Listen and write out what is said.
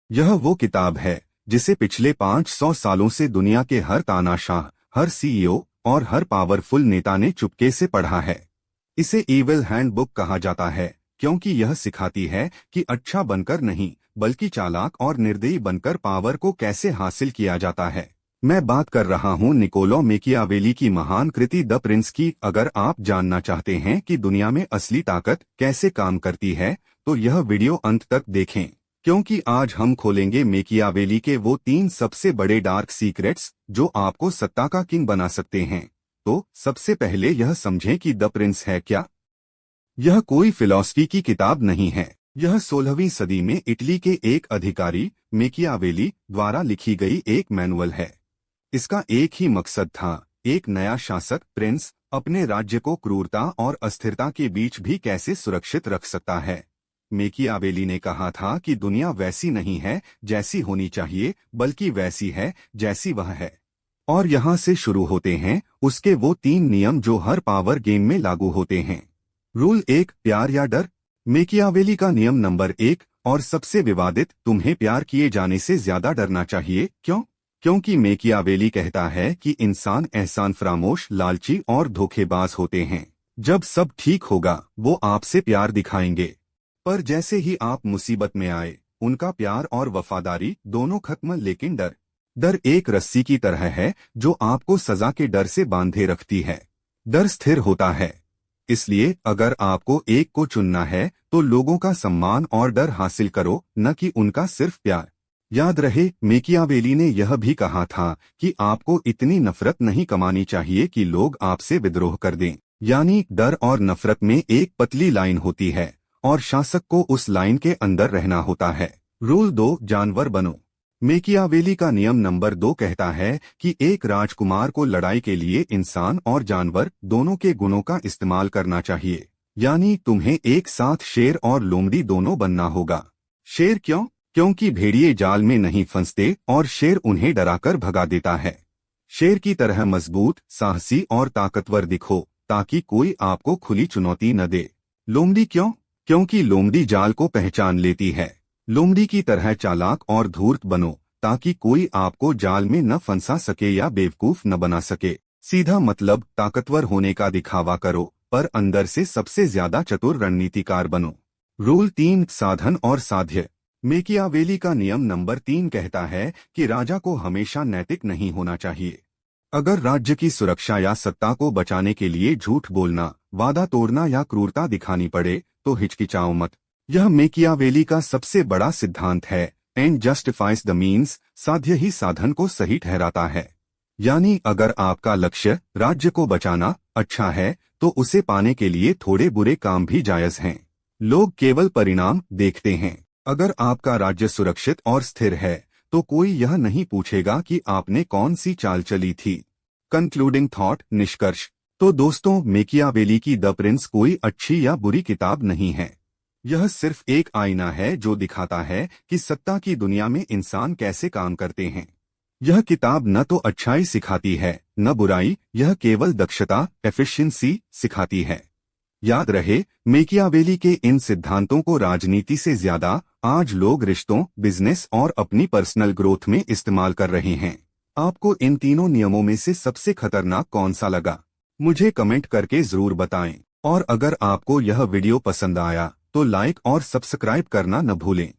यह वो किताब है जिसे पिछले 500 सालों से दुनिया के हर तानाशाह, हर सीईओ और हर पावरफुल नेता ने चुपके से पढ़ा है। इसे ईविल हैंडबुक कहा जाता है क्योंकि यह सिखाती है कि अच्छा बनकर नहीं बल्कि चालाक और निर्दयी बनकर पावर को कैसे हासिल किया जाता है। मैं बात कर रहा हूँ निकोलो मैकियावेली की महान कृति द प्रिंस की। अगर आप जानना चाहते हैं कि दुनिया में असली ताकत कैसे काम करती है तो यह वीडियो अंत तक देखें, क्योंकि आज हम खोलेंगे मैकियावेली के वो 3 सबसे बड़े डार्क सीक्रेट्स जो आपको सत्ता का किंग बना सकते हैं। तो सबसे पहले यह समझें कि द प्रिंस है क्या। यह कोई फिलॉसफी की किताब नहीं है। यह 16वीं सदी में इटली के एक अधिकारी मैकियावेली द्वारा लिखी गई एक मैनुअल है। इसका एक ही मकसद था, एक नया शासक प्रिंस अपने राज्य को क्रूरता और अस्थिरता के बीच भी कैसे सुरक्षित रख सकता है। मैकियावेली ने कहा था कि दुनिया वैसी नहीं है जैसी होनी चाहिए, बल्कि वैसी है जैसी वह है। और यहाँ से शुरू होते हैं उसके वो 3 नियम जो हर पावर गेम में लागू होते हैं। रूल 1, प्यार या डर। मैकियावेली का नियम नंबर 1 और सबसे विवादित, तुम्हें प्यार किए जाने से ज्यादा डरना चाहिए। क्यों? क्योंकि मैकियावेली कहता है कि इंसान एहसान फरामोश, लालची और धोखेबाज होते हैं। जब सब ठीक होगा वो आपसे प्यार दिखाएंगे, पर जैसे ही आप मुसीबत में आए उनका प्यार और वफादारी दोनों खत्म। लेकिन डर एक रस्सी की तरह है जो आपको सजा के डर से बांधे रखती है। डर स्थिर होता है, इसलिए अगर आपको एक को चुनना है तो लोगों का सम्मान और डर हासिल करो, न कि उनका सिर्फ प्यार। याद रहे, मैकियावेली ने यह भी कहा था कि आपको इतनी नफरत नहीं कमानी चाहिए कि लोग आपसे विद्रोह कर दें। यानी डर और नफरत में एक पतली लाइन होती है और शासक को उस लाइन के अंदर रहना होता है। रूल 2, जानवर बनो। मैकियावेली का नियम नंबर 2 कहता है कि एक राजकुमार को लड़ाई के लिए इंसान और जानवर दोनों के गुणों का इस्तेमाल करना चाहिए। यानी तुम्हें एक साथ शेर और लोमड़ी दोनों बनना होगा। शेर क्यों? क्योंकि भेड़िए जाल में नहीं फंसते और शेर उन्हें डराकर भगा देता है। शेर की तरह मजबूत, साहसी और ताकतवर दिखो ताकि कोई आपको खुली चुनौती न दे। लोमड़ी क्यों? क्योंकि लोमड़ी जाल को पहचान लेती है। लोमड़ी की तरह चालाक और धूर्त बनो ताकि कोई आपको जाल में न फंसा सके या बेवकूफ न बना सके। सीधा मतलब ताकतवर होने का दिखावा करो पर अंदर से सबसे ज्यादा चतुर रणनीतिकार बनो। रूल 3, साधन और साध्य। मैकियावेली का नियम नंबर 3 कहता है कि राजा को हमेशा नैतिक नहीं होना चाहिए। अगर राज्य की सुरक्षा या सत्ता को बचाने के लिए झूठ बोलना, वादा तोड़ना या क्रूरता दिखानी पड़े तो हिचकिचाओ मत। यह मैकियावेली का सबसे बड़ा सिद्धांत है, एंड जस्टिफाइज द मीन्स। साध्य ही साधन को सही ठहराता है। यानी अगर आपका लक्ष्य राज्य को बचाना अच्छा है तो उसे पाने के लिए थोड़े बुरे काम भी जायज हैं। लोग केवल परिणाम देखते हैं। अगर आपका राज्य सुरक्षित और स्थिर है तो कोई यह नहीं पूछेगा कि आपने कौन सी चाल चली थी। कंक्लूडिंग थॉट, निष्कर्ष। तो दोस्तों, मैकियावेली की द प्रिंस कोई अच्छी या बुरी किताब नहीं है। यह सिर्फ एक आईना है जो दिखाता है कि सत्ता की दुनिया में इंसान कैसे काम करते हैं। यह किताब न तो अच्छाई सिखाती है न बुराई, यह केवल दक्षता, एफिशिएंसी सिखाती है। याद रहे, मैकियावेली के इन सिद्धांतों को राजनीति से ज्यादा आज लोग रिश्तों, बिजनेस और अपनी पर्सनल ग्रोथ में इस्तेमाल कर रहे हैं। आपको इन तीनों नियमों में से सबसे खतरनाक कौन सा लगा? मुझे कमेंट करके जरूर बताएं। और अगर आपको यह वीडियो पसंद आया तो लाइक और सब्सक्राइब करना न भूलें।